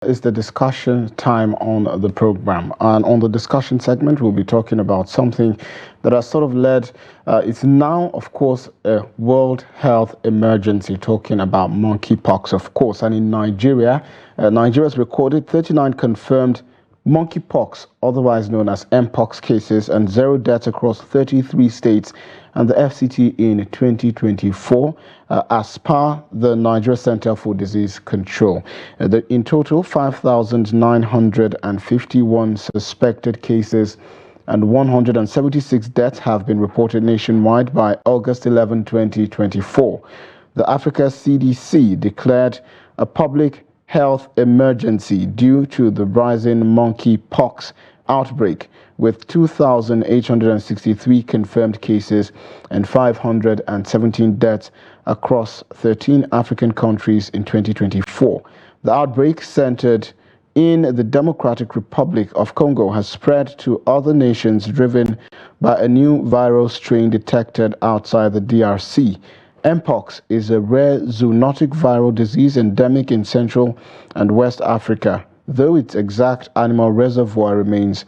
Is the discussion time on the program. And on the discussion segment, we'll be talking about something that has sort of led, it's now, of course, a World Health emergency, talking about monkeypox, of course. And in Nigeria, Nigeria's recorded 39 confirmed monkeypox, otherwise known as mpox cases, and 0 deaths across 33 states and the FCT in 2024, as per the Nigeria Center for Disease Control. In total, 5,951 suspected cases and 176 deaths have been reported nationwide by August 11, 2024. The Africa CDC declared a public health emergency due to the rising monkeypox outbreak, with 2,863 confirmed cases and 517 deaths across 13 African countries in 2024. The outbreak, centered in the Democratic Republic of Congo, has spread to other nations, driven by a new viral strain detected outside the DRC. Mpox is a rare zoonotic viral disease endemic in Central and West Africa, though its exact animal reservoir remains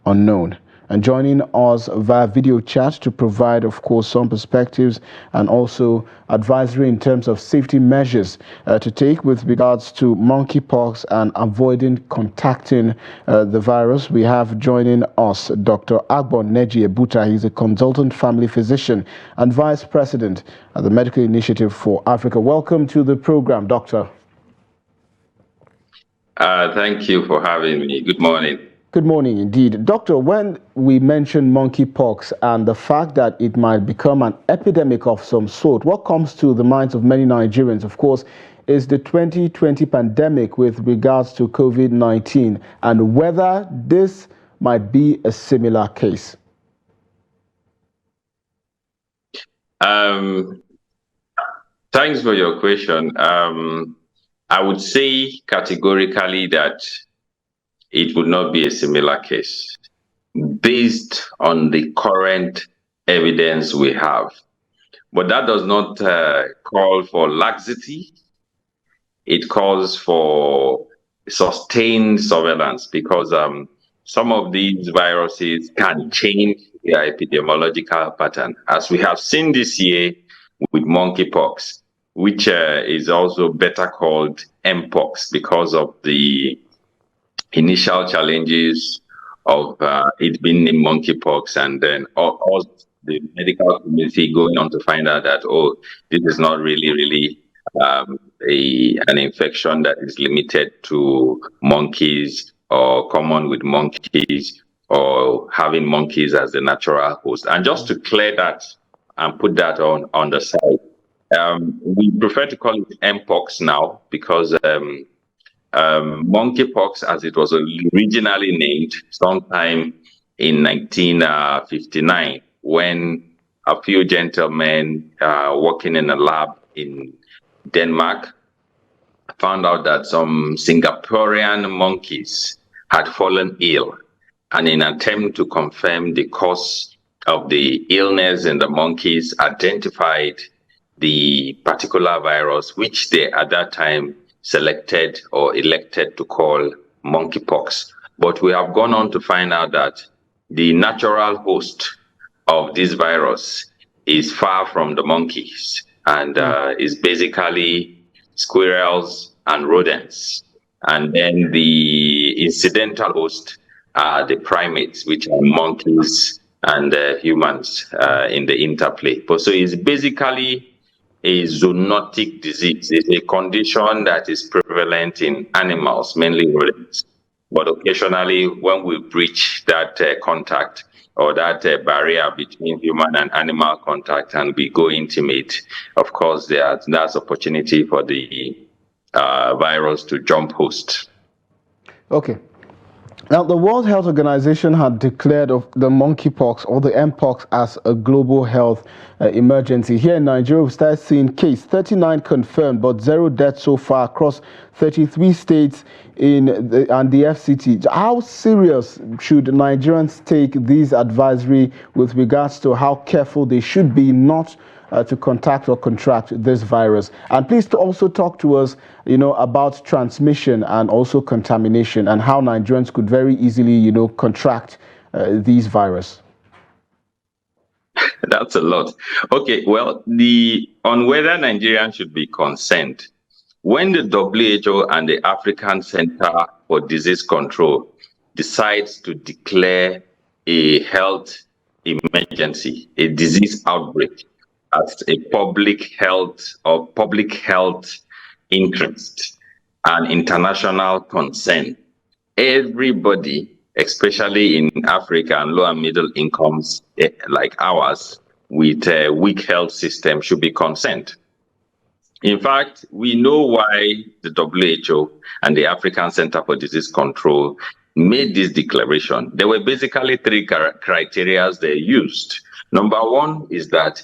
unknown. And joining us via video chat to provide, of course, some perspectives and also advisory in terms of safety measures to take with regards to monkeypox and avoiding contacting the virus, we have joining us Dr. Agbor Neji-Ebuta. He's a consultant family physician and vice president at the Medical Initiative for Africa. Welcome to the program, Doctor. Thank you for having me. Good morning. Good morning indeed. Doctor, when we mention monkeypox and the fact that it might become an epidemic of some sort, what comes to the minds of many Nigerians, of course, is the 2020 pandemic with regards to COVID-19 and whether this might be a similar case. Thanks for your question. I would say categorically that it would not be a similar case based on the current evidence we have. But that does not call for laxity. It calls for sustained surveillance, because some of these viruses can change their epidemiological pattern, as we have seen this year with monkeypox, which is also better called mpox because of the initial challenges of it being named monkeypox, and then all the medical community going on to find out that, oh, this is not really an infection that is limited to monkeys or common with monkeys or having monkeys as the natural host. And just to clear that and put that on the side, we prefer to call it mpox now, because monkeypox, as it was originally named sometime in 1959, when a few gentlemen working in a lab in Denmark found out that some Singaporean monkeys had fallen ill, and in an attempt to confirm the cause of the illness in the monkeys, identified the particular virus, which they at that time selected or elected to call monkeypox. But we have gone on to find out that the natural host of this virus is far from the monkeys, and is basically squirrels and rodents. And then the incidental host are the primates, which are monkeys and humans in the interplay. But so it's basically a zoonotic disease. It's a condition that is prevalent in animals, mainly rodents. But occasionally, when we breach that contact or that barrier between human and animal contact and we go intimate, of course, that's opportunity for the virus to jump host. Okay. Now, the World Health Organization had declared of the monkeypox or the mpox as a global health emergency. Here in Nigeria, we started seeing case 39 confirmed, but 0 deaths so far across 33 states and the FCT. How serious should Nigerians take these advisory with regards to how careful they should be not to contact or contract this virus? And please to also talk to us, about transmission and also contamination and how Nigerians could very easily, contract these virus. That's a lot. Okay, well, on whether Nigerians should be concerned, when the WHO and the African Center for Disease Control decides to declare a health emergency, a disease outbreak, as a public health interest and international concern, everybody, especially in Africa and low and middle incomes like ours, with a weak health system, should be concerned. In fact, we know why the WHO and the African Center for Disease Control made this declaration. There were basically three criteria they used. Number one is that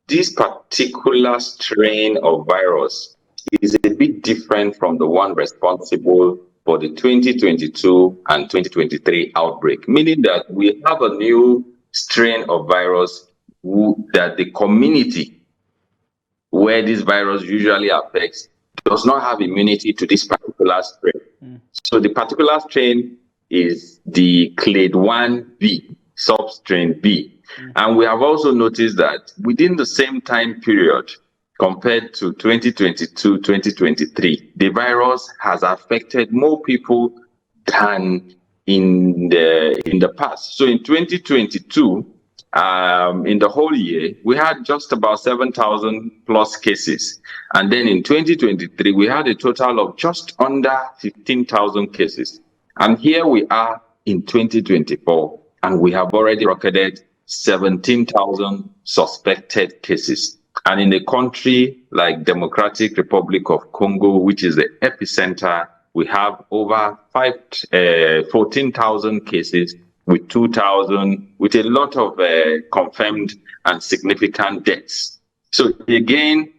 this particular strain of virus is a bit different from the one responsible for the 2022 and 2023 outbreak, meaning that we have a new strain of virus that the community where this virus usually affects does not have immunity to this particular strain. So the particular strain is the clade 1B, substrain B. And we have also noticed that within the same time period, compared to 2022, 2023, the virus has affected more people than in the past. So in 2022, in the whole year, we had just about 7,000 plus cases. And then in 2023, we had a total of just under 15,000 cases. And here we are in 2024, and we have already recorded 17,000 suspected cases. And in a country like Democratic Republic of Congo, which is the epicenter, we have over 14,000 cases with 2,000, with a lot of confirmed and significant deaths. So again,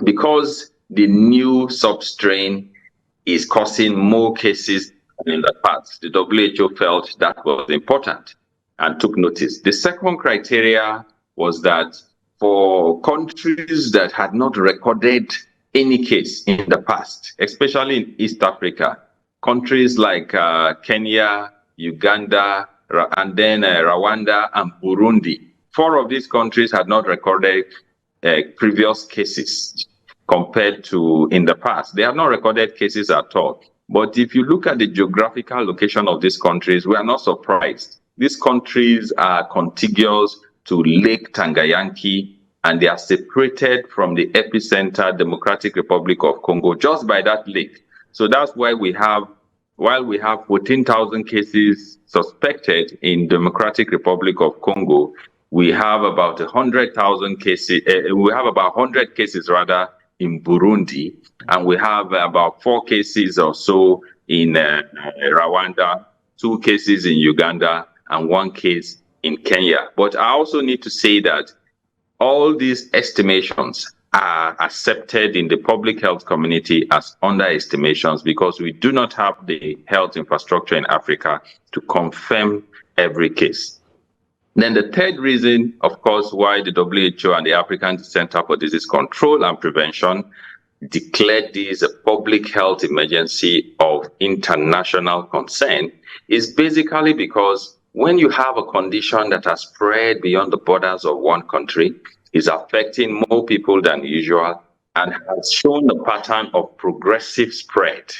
because the new substrain is causing more cases than in the past, the WHO felt that was important and took notice. The second criteria was that for countries that had not recorded any case in the past, especially in East Africa, countries like Kenya, Uganda, and then Rwanda and Burundi. 4 of these countries had not recorded previous cases compared to in the past. They have not recorded cases at all. But if you look at the geographical location of these countries, we are not surprised. These countries are contiguous to Lake Tanganyika, and they are separated from the epicenter, Democratic Republic of Congo, just by that lake. So that's why while we have 14,000 cases suspected in Democratic Republic of Congo, we have about 100,000 cases. We have about 100 cases rather in Burundi, and we have about 4 cases or so in Rwanda, 2 cases in Uganda, and 1 case in Kenya. But I also need to say that all these estimations are accepted in the public health community as underestimations because we do not have the health infrastructure in Africa to confirm every case. Then the third reason, of course, why the WHO and the African Center for Disease Control and Prevention declared this a public health emergency of international concern is basically because when you have a condition that has spread beyond the borders of one country, is affecting more people than usual, and has shown a pattern of progressive spread,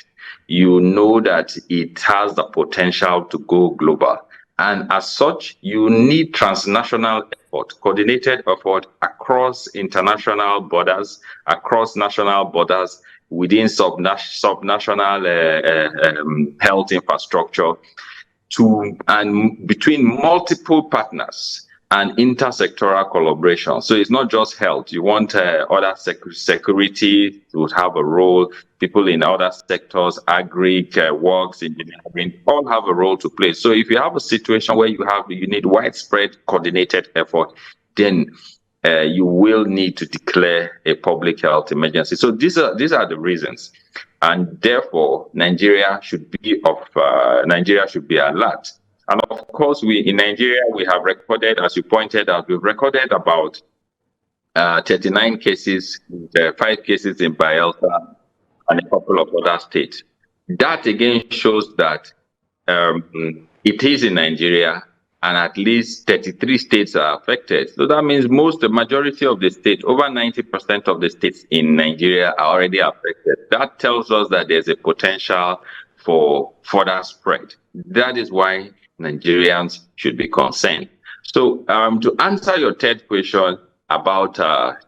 you know that it has the potential to go global. And as such, you need transnational effort, coordinated effort across international borders, across national borders, within subnational health infrastructure, and between multiple partners and intersectoral collaboration. So it's not just health. You want other security to have a role. People in other sectors, agri, works, engineering, all have a role to play. So if you have a situation where you need widespread coordinated effort, then you will need to declare a public health emergency. So these are the reasons, and therefore Nigeria should be alert. And of course, in Nigeria, we have recorded, as you pointed out, we've recorded about 39 cases, 5 cases in Bayelsa, and a couple of other states. That again shows that it is in Nigeria, and at least 33 states are affected. So that means the majority of the states, over 90% of the states in Nigeria are already affected. That tells us that there's a potential for further spread. That is why Nigerians should be concerned. So to answer your third question about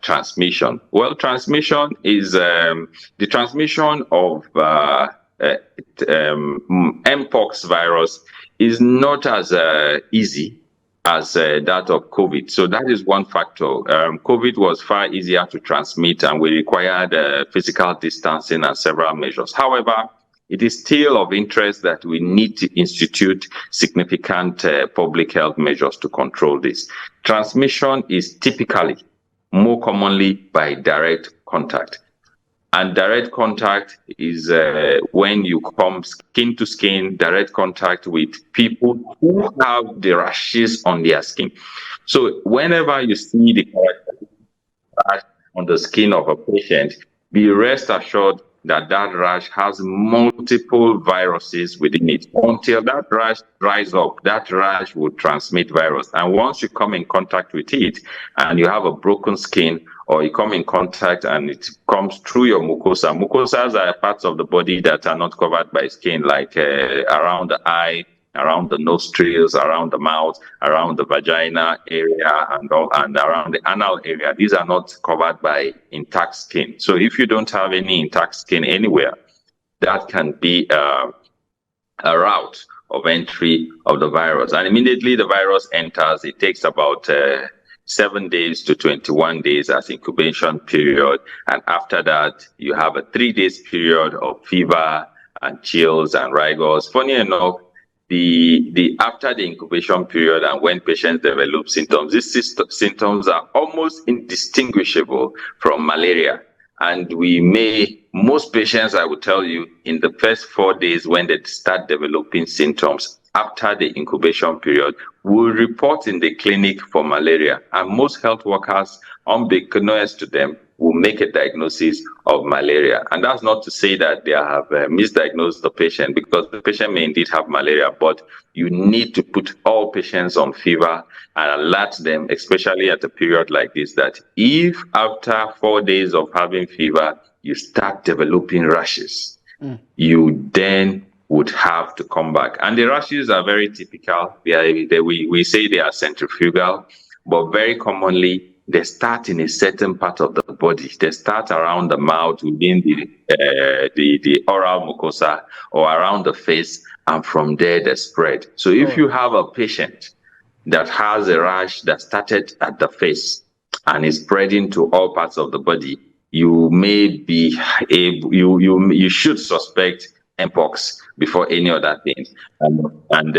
transmission, well, transmission is the transmission of Mpox virus is not as easy as that of COVID. So that is one factor. COVID was far easier to transmit, and we required physical distancing and several measures. However, it is still of interest that we need to institute significant public health measures to control this. Transmission is typically more commonly by direct contact. And direct contact is when you come skin to skin, direct contact with people who have the rashes on their skin. So whenever you see the rash on the skin of a patient, be rest assured that that rash has multiple viruses within it. Until that rash dries up, that rash will transmit virus. And once you come in contact with it and you have a broken skin, or you come in contact and it comes through your mucosa. Mucosas are parts of the body that are not covered by skin, like around the eye, around the nostrils, around the mouth, around the vagina area, and around the anal area. These are not covered by intact skin. So if you don't have any intact skin anywhere, that can be a route of entry of the virus. And immediately the virus enters, it takes about 7 days to 21 days as incubation period. And after that, you have a 3 days period of fever and chills and rigors. Funny enough, after the incubation period and when patients develop symptoms, these symptoms are almost indistinguishable from malaria. And most patients, I would tell you, in the first 4 days when they start developing symptoms after the incubation period, will report in the clinic for malaria. And most health workers, unbeknownst to them, will make a diagnosis of malaria. And that's not to say that they have misdiagnosed the patient, because the patient may indeed have malaria, but you need to put all patients on fever and alert them, especially at a period like this, that if after 4 days of having fever, you start developing rashes, you then would have to come back. And the rashes are very typical. We say they are centrifugal, but very commonly, they start in a certain part of the body. They start around the mouth, within the oral mucosa, or around the face, and from there they spread. So if you have a patient that has a rash that started at the face and is spreading to all parts of the body, you may be able, you should suspect Mpox before any other things, and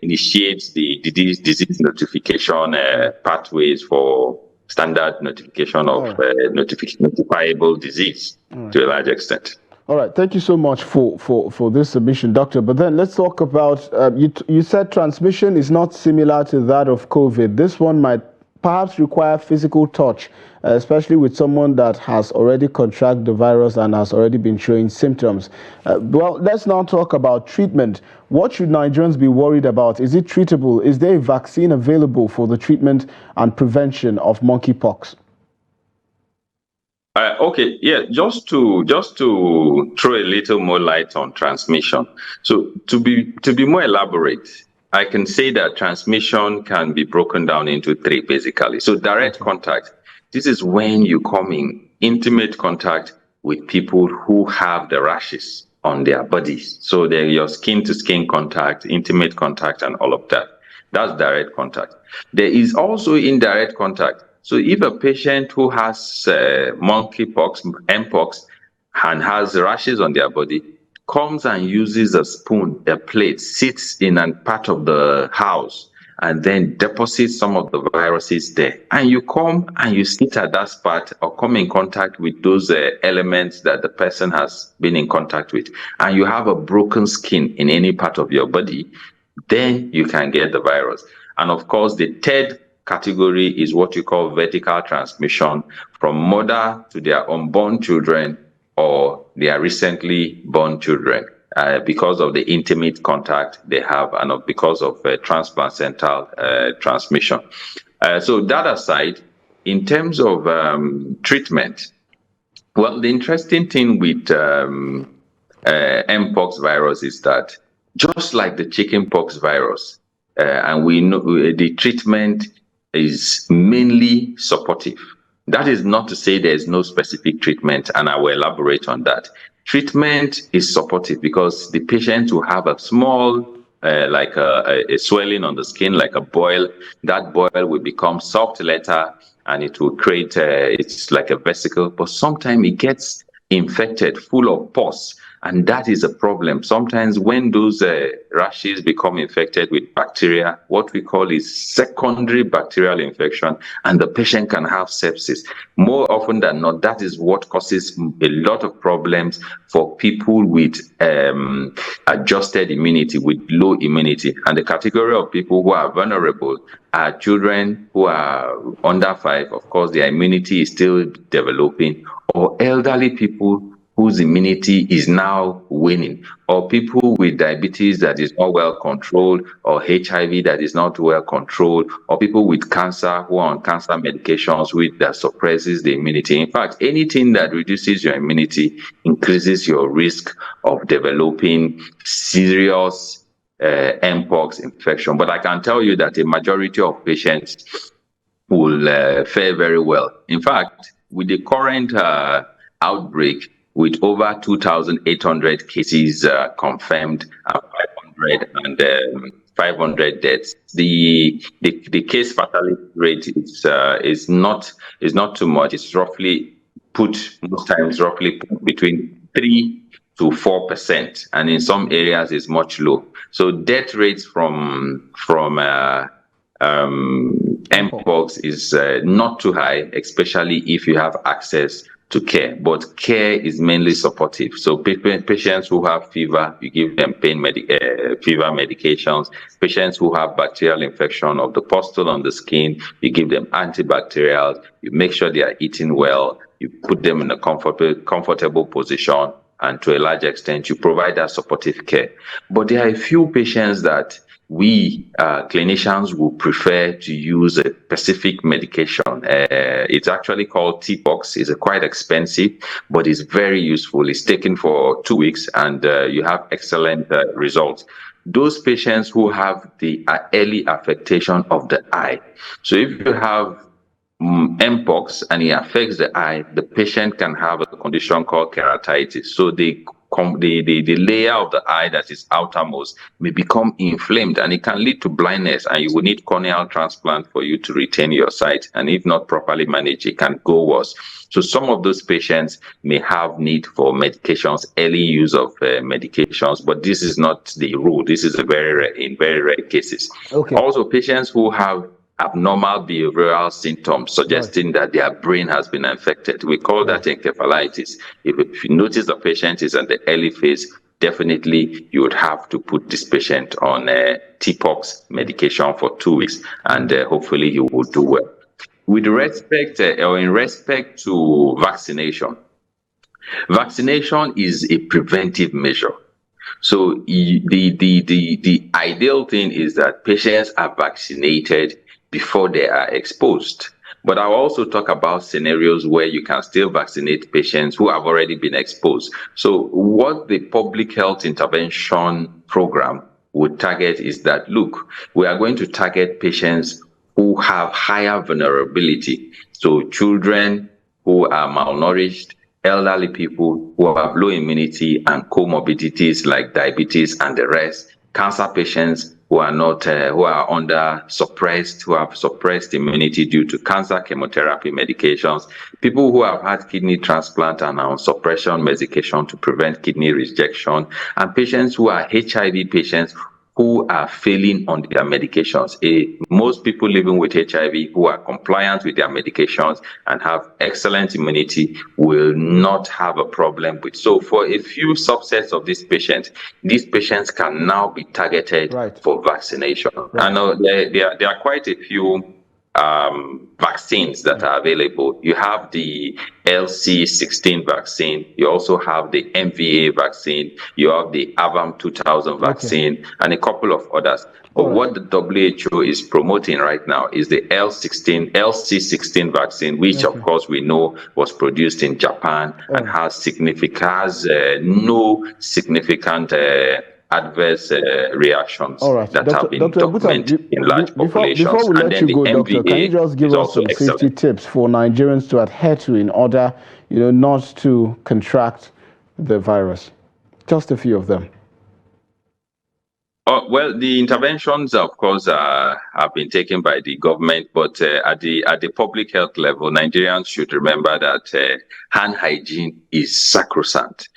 initiate the disease notification pathways for standard notification of notifiable disease to a large extent. All right, thank you so much for this submission, Doctor. But then let's talk about, you said transmission is not similar to that of COVID. This one might perhaps require physical touch, especially with someone that has already contracted the virus and has already been showing symptoms. Well, let's now talk about treatment. What should Nigerians be worried about? Is it treatable? Is there a vaccine available for the treatment and prevention of monkeypox? Okay, yeah, just to throw a little more light on transmission. So to be more elaborate, I can say that transmission can be broken down into three, basically. So direct contact, this is when you come in intimate contact with people who have the rashes on their bodies. So they're your skin-to-skin contact, intimate contact, and all of that. That's direct contact. There is also indirect contact. So if a patient who has monkeypox, Mpox, and has rashes on their body, comes and uses a spoon, a plate, sits in a part of the house, and then deposits some of the viruses there. And you come and you sit at that spot or come in contact with those elements that the person has been in contact with, and you have a broken skin in any part of your body, then you can get the virus. And of course, the third category is what you call vertical transmission from mother to their unborn children or their recently born children, because of the intimate contact they have and because of transplacental transmission. So that aside, in terms of treatment, well, the interesting thing with Mpox virus is that just like the chickenpox virus, and we know the treatment is mainly supportive. That is not to say there is no specific treatment, and I will elaborate on that. Treatment is supportive because the patient will have a small, like a swelling on the skin, like a boil. That boil will become soft later, and it will create, it's like a vesicle, but sometimes it gets infected, full of pus. And that is a problem. Sometimes when those rashes become infected with bacteria, what we call is secondary bacterial infection, and the patient can have sepsis. More often than not, that is what causes a lot of problems for people with adjusted immunity, with low immunity. And the category of people who are vulnerable are children who are under 5, of course, their immunity is still developing, or elderly people whose immunity is now waning, or people with diabetes that is not well controlled, or HIV that is not well controlled, or people with cancer who are on cancer medications that suppresses the immunity. In fact, anything that reduces your immunity increases your risk of developing serious Mpox infection. But I can tell you that a majority of patients will fare very well. In fact, with the current outbreak, with over 2,800 cases confirmed and 500 deaths, the case fatality rate is not too much. It's roughly most times between 3 to 4%, and in some areas is much low. So death rates from Mpox is not too high, especially if you have access to care, but care is mainly supportive. So patients who have fever, you give them fever medications. Patients who have bacterial infection of the pustule on the skin, you give them antibacterials. You make sure they are eating well. You put them in a comfortable position, and to a large extent, you provide that supportive care. But there are a few patients that we clinicians will prefer to use a specific medication. It's actually called T-Pox. It's quite expensive, but it's very useful. It's taken for 2 weeks, and you have excellent results. Those patients who have the early affectation of the eye. So if you have Mpox and it affects the eye, the patient can have a condition called keratitis. So the layer of the eye that is outermost may become inflamed, and it can lead to blindness, and you will need corneal transplant for you to retain your sight. And if not properly managed, it can go worse. So some of those patients may have need for medications, early use of medications, but this is not the rule. This is in very rare cases. Okay. Also, patients who have abnormal behavioral symptoms suggesting that their brain has been infected. We call that encephalitis. If you notice the patient is at the early phase, definitely you would have to put this patient on T-Pox medication for 2 weeks, and hopefully he will do well. With respect in respect to vaccination, vaccination is a preventive measure. So the ideal thing is that patients are vaccinated before they are exposed. But I'll also talk about scenarios where you can still vaccinate patients who have already been exposed. So what the public health intervention program would target is that, look, we are going to target patients who have higher vulnerability. So children who are malnourished, elderly people who have low immunity and comorbidities like diabetes and the rest, cancer patients who are not who have suppressed immunity due to cancer chemotherapy medications, people who have had kidney transplant and are on suppression medication to prevent kidney rejection, and patients who are HIV patients who are failing on their medications. Most people living with HIV who are compliant with their medications and have excellent immunity will not have a problem with. So for a few subsets of these patients can now be targeted for vaccination. I know there are quite a few vaccines that are available. You have the LC16 vaccine. You also have the MVA vaccine. You have the AVAM 2000 vaccine, and a couple of others. But what the WHO is promoting right now is the LC16 vaccine, which of course we know was produced in Japan and has no significant adverse reactions that have been documented in large populations. Before we let you go, Doctor, can you just give us some safety tips for Nigerians to adhere to in order, not to contract the virus? Just a few of them. Well, the interventions, of course, have been taken by the government, but at the public health level, Nigerians should remember that hand hygiene is sacrosanct.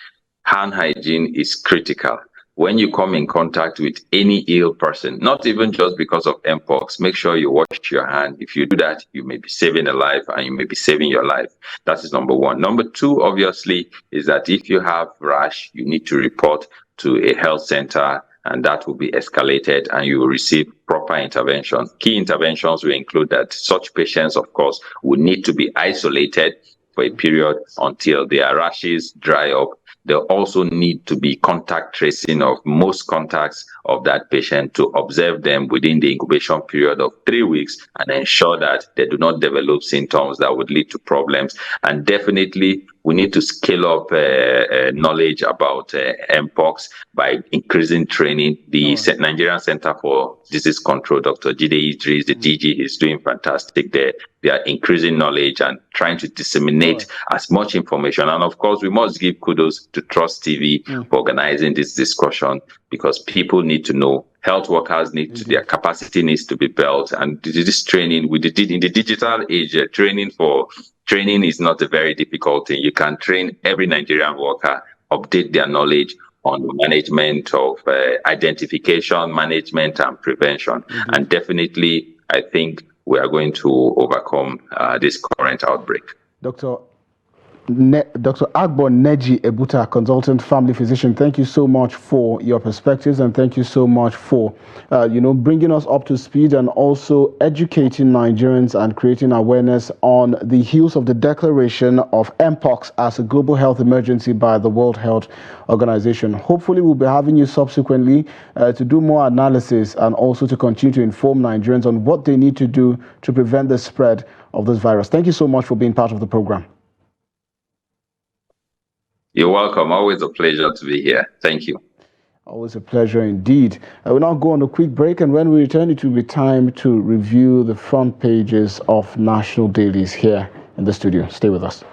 Hand hygiene is critical. When you come in contact with any ill person, not even just because of Mpox, make sure you wash your hand. If you do that, you may be saving a life and you may be saving your life. That is number one. Number two, obviously, is that if you have rash, you need to report to a health center, and that will be escalated and you will receive proper intervention. Key interventions will include that such patients, of course, will need to be isolated for a period until their rashes dry up. They'll also need to be contact tracing of most contacts of that patient to observe them within the incubation period of 3 weeks and ensure that they do not develop symptoms that would lead to problems. And definitely, we need to scale up knowledge about Mpox by increasing training. The Nigerian Center for Disease Control, Dr. Jide Idris, the DG, is doing fantastic there. They are increasing knowledge and trying to disseminate as much information. And of course, we must give kudos to Trust TV for organizing this discussion, because people need to know. Health workers need to, their capacity needs to be built. And this training, in the digital age, training is not a very difficult thing. You can train every Nigerian worker, update their knowledge on the management of identification, management, and prevention. And definitely, I think we are going to overcome this current outbreak. Dr. Agbor Neji-Ebuta, consultant family physician, thank you so much for your perspectives, and thank you so much for bringing us up to speed and also educating Nigerians and creating awareness on the heels of the declaration of Mpox as a global health emergency by the World Health Organization. Hopefully, we'll be having you subsequently to do more analysis and also to continue to inform Nigerians on what they need to do to prevent the spread of this virus. Thank you so much for being part of the program. You're welcome. Always a pleasure to be here. Thank you. Always a pleasure indeed. We'll now go on a quick break, and when we return, it will be time to review the front pages of national dailies here in the studio. Stay with us.